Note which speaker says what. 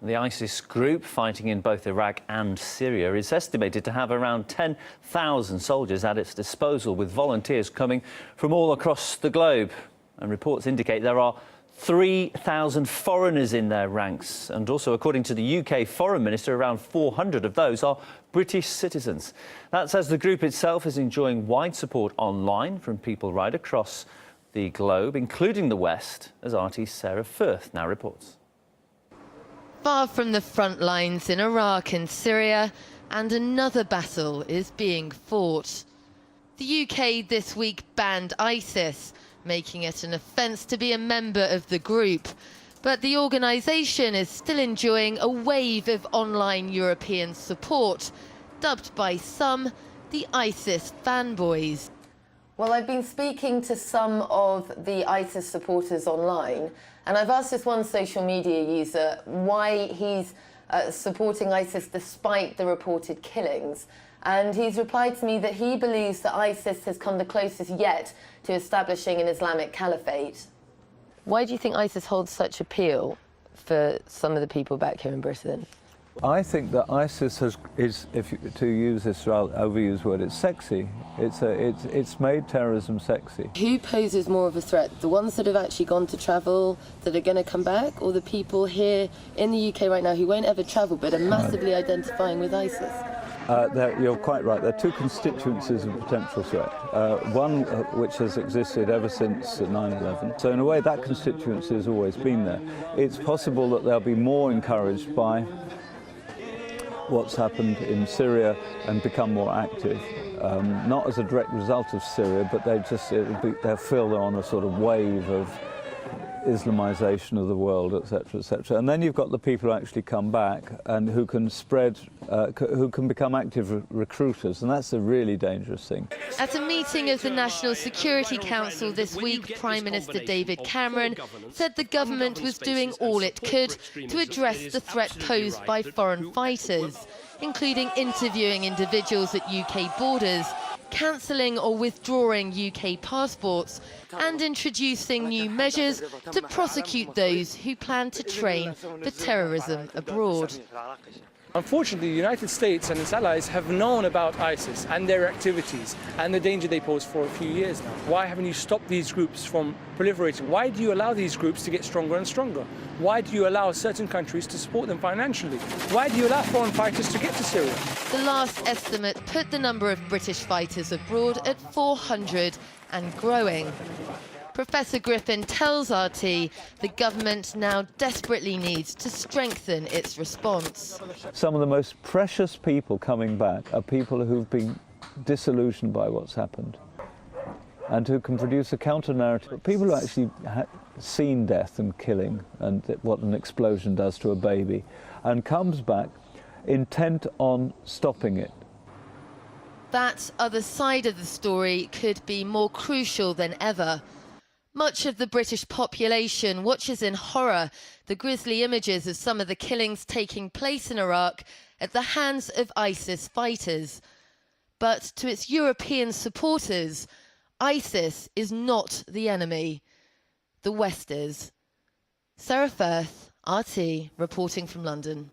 Speaker 1: The ISIS group, fighting in both Iraq and Syria, is estimated to have around 10,000 soldiers at its disposal, with volunteers coming from all across the globe. And reports indicate there are 3,000 foreigners in their ranks. And also, according to the UK Foreign Minister, around 400 of those are British citizens. That's as the group itself is enjoying wide support online from people right across the globe, including the West, as RT's Sarah Firth now reports.
Speaker 2: Far from the front lines in Iraq and Syria, and another battle is being fought. The UK this week banned ISIS, making it an offence to be a member of the group. But the organisation is still enjoying a wave of online European support, dubbed by some the ISIS fanboys.
Speaker 3: Well, I've been speaking to some of the ISIS supporters online, and I've asked this one social media user why he's supporting ISIS despite the reported killings. And he's replied to me that he believes that ISIS has come the closest yet to establishing an Islamic caliphate. Why do you think ISIS holds such appeal for some of the people back here in Britain?
Speaker 4: I think that ISIS is, to use this overused word, it's sexy. It's made terrorism sexy.
Speaker 3: Who poses more of a threat? The ones that have actually gone to travel, that are going to come back, or the people here in the UK right now who won't ever travel but are massively identifying with ISIS?
Speaker 4: You're quite right. There are two constituencies of potential threat. One which has existed ever since 9/11. So in a way, that constituency has always been there. It's possible that they'll be more encouraged by what's happened in Syria and become more active. Not as a direct result of Syria, but they'll feel they're on a sort of wave of Islamization of the world, etc., etc. And then you've got the people who actually come back and who can spread, who can become active recruiters, and that's a really dangerous thing.
Speaker 2: At a meeting of the National Security Council this week, Prime Minister David Cameron said the government was doing all it could to address the threat posed by foreign fighters, including interviewing individuals at UK borders, cancelling or withdrawing UK passports, and introducing new measures to prosecute those who plan to train for terrorism abroad.
Speaker 5: Unfortunately, the United States and its allies have known about ISIS and their activities and the danger they pose for a few years now. Why haven't you stopped these groups from proliferating? Why do you allow these groups to get stronger and stronger? Why do you allow certain countries to support them financially? Why do you allow foreign fighters to get to Syria?
Speaker 2: The last estimate put the number of British fighters abroad at 400 and growing. Professor Griffin tells RT the government now desperately needs to strengthen its response.
Speaker 4: Some of the most precious people coming back are people who've been disillusioned by what's happened and who can produce a counter-narrative. People who actually seen death and killing and what an explosion does to a baby, and comes back intent on stopping it.
Speaker 2: That other side of the story could be more crucial than ever. Much of the British population watches in horror the grisly images of some of the killings taking place in Iraq at the hands of ISIS fighters. But to its European supporters, ISIS is not the enemy. The West is. Sarah Firth, RT, reporting from London.